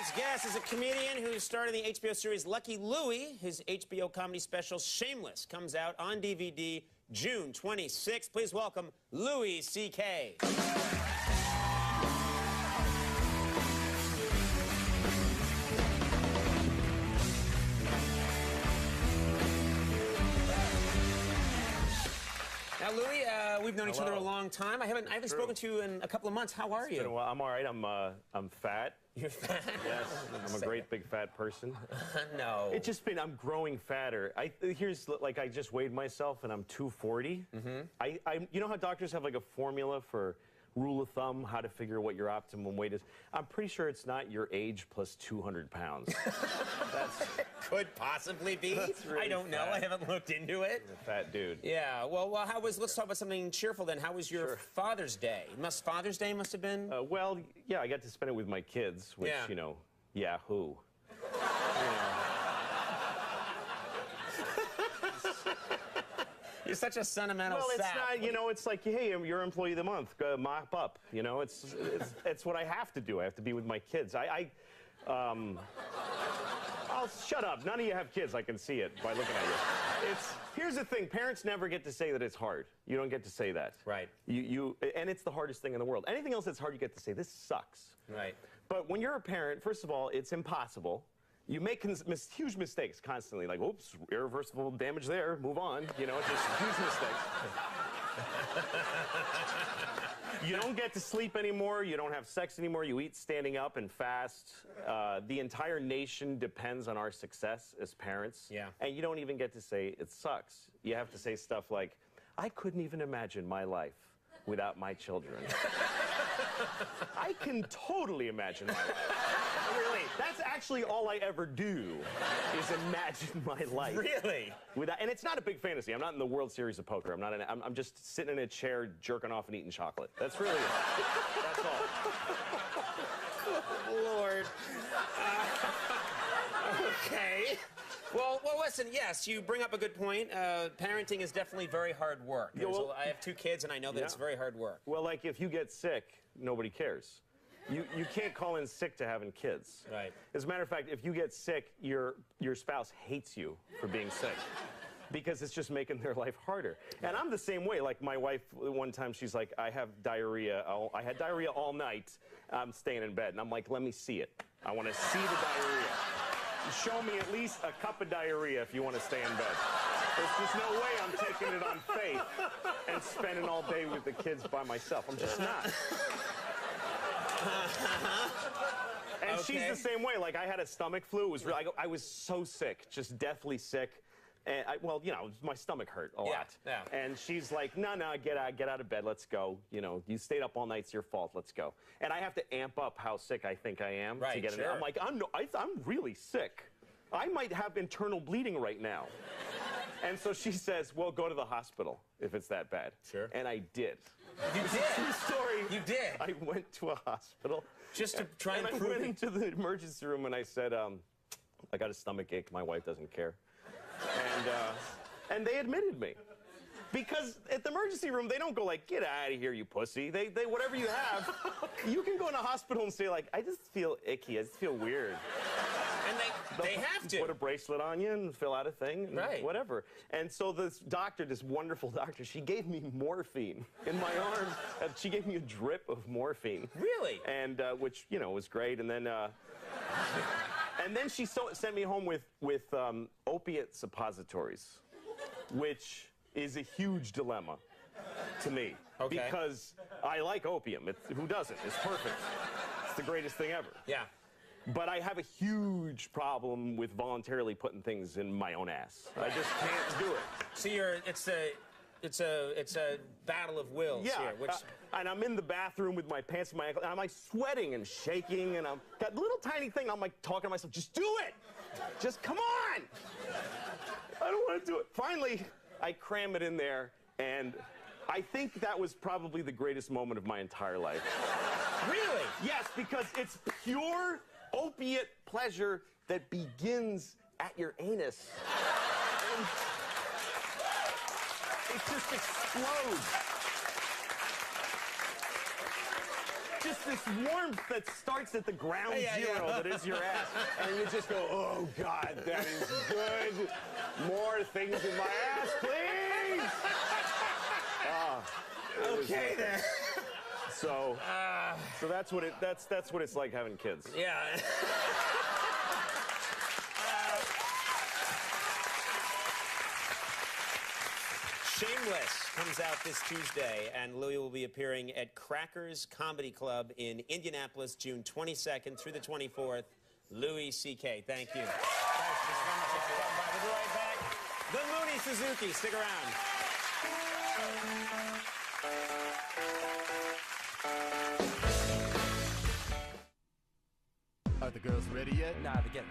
next guest is a comedian who starred in the HBO series Lucky Louie. His HBO comedy special, Shameless, comes out on DVD June 26th. Please welcome Louis C.K. Now, Louis, we've known each other a long time. I haven't spoken to you in a couple of months. How are you? Well, I'm all right. I'm fat. You're fat? Yes, I'm a great big fat person. No. It's just been, I'm growing fatter. Here's, like, I just weighed myself and I'm 240. Mm-hmm. You know how doctors have like a formula for rule of thumb, how to figure what your optimum weight is? I'm pretty sure it's not your age plus 200 pounds. That's could possibly be. Really I don't know. I haven't looked into it. A fat dude. Yeah. Well, let's talk about something cheerful then. How was your Father's Day? Father's Day must have been. Well, yeah, I got to spend it with my kids, which, you know, Yahoo. You're such a sentimental sap. Well, it's not, you know, it's like, hey, you're employee of the month, go mop up. You know, it's what I have to do. I have to be with my kids. Oh, shut up. None of you have kids. I can see it by looking at you. Here's the thing. Parents never get to say that it's hard. You don't get to say that. Right. And it's the hardest thing in the world. Anything else that's hard, you get to say, this sucks. Right. But when you're a parent, first of all, it's impossible. You make huge mistakes constantly. Like, oops, irreversible damage there. Move on. You know, it's just huge mistakes. You don't get to sleep anymore. You don't have sex anymore. You eat standing up and fast. The entire nation depends on our success as parents. Yeah. And you don't even get to say, it sucks. You have to say stuff like, I couldn't even imagine my life without my children. I can totally imagine my life. Really? That's actually all I ever do, is imagine my life. Really? And it's not a big fantasy. I'm not in the World Series of Poker. I'm just sitting in a chair, jerking off and eating chocolate. That's really it. That's all. Lord. Okay. Well, listen, yes, you bring up a good point. Parenting is definitely very hard work. I have 2 kids, and I know that it's very hard work. Well, like, if you get sick, nobody cares. You can't call in sick to having kids. Right. As a matter of fact, if you get sick, your spouse hates you for being sick, because it's just making their life harder. And I'm the same way. Like, my wife, one time, she's like, I have diarrhea. I had diarrhea all night. I'm staying in bed. And I'm like, let me see it. I want to see the diarrhea. Show me at least a cup of diarrhea if you want to stay in bed. There's just no way I'm taking it on faith and spending all day with the kids by myself. I'm just not. And she's the same way. Like, I had a stomach flu. It was real. I was so sick, just deathly sick. And well, you know, my stomach hurt a lot. Yeah. And she's like, no, get out of bed. Let's go. You know, you stayed up all night. It's your fault. Let's go. And I have to amp up how sick I think I am to get in. I'm like, I'm really sick. I might have internal bleeding right now. And so she says, well, go to the hospital if it's that bad. Sure. And I did. You did? True story. You did? I went to a hospital. Just to try and prove I went into the emergency room and I said, I got a stomach ache. My wife doesn't care. And they admitted me. Because at the emergency room, they don't go like, get out of here, you pussy. They whatever you have, you can go in a hospital and say, like, I just feel icky. I just feel weird. And they have to. Put a bracelet on you and fill out a thing, and whatever. And so this doctor, this wonderful doctor, she gave me morphine in my arm. She gave me a drip of morphine. Really? And which, you know, was great. And then she sent me home with opiate suppositories, which is a huge dilemma to me. Okay. Because I like opium. Who doesn't? It's perfect. It's the greatest thing ever. Yeah. But I have a huge problem with voluntarily putting things in my own ass. I just can't do it. So it's a battle of wills here. And I'm in the bathroom with my pants in my ankle, and I'm like sweating and shaking, and I'm got a little tiny thing. I'm like talking to myself, just do it. Just come on. I don't want to do it. Finally, I cram it in there, and I think that was probably the greatest moment of my entire life. Really? Yes, because it's pure opiate pleasure that begins at your anus. And it just explodes. just this warmth that starts at the ground Yeah, yeah. zero that is your ass. And you just go, oh, God, that is good. More things in my ass, please. Okay, then. So that's what it's like having kids. Yeah. Shameless comes out this Tuesday, and Louis will be appearing at Crackers Comedy Club in Indianapolis, June 22nd through the 24th. Louis C.K., thank you. We'll be right back. The Mooney Suzuki, stick around. Are the girls ready yet? Nah, they're getting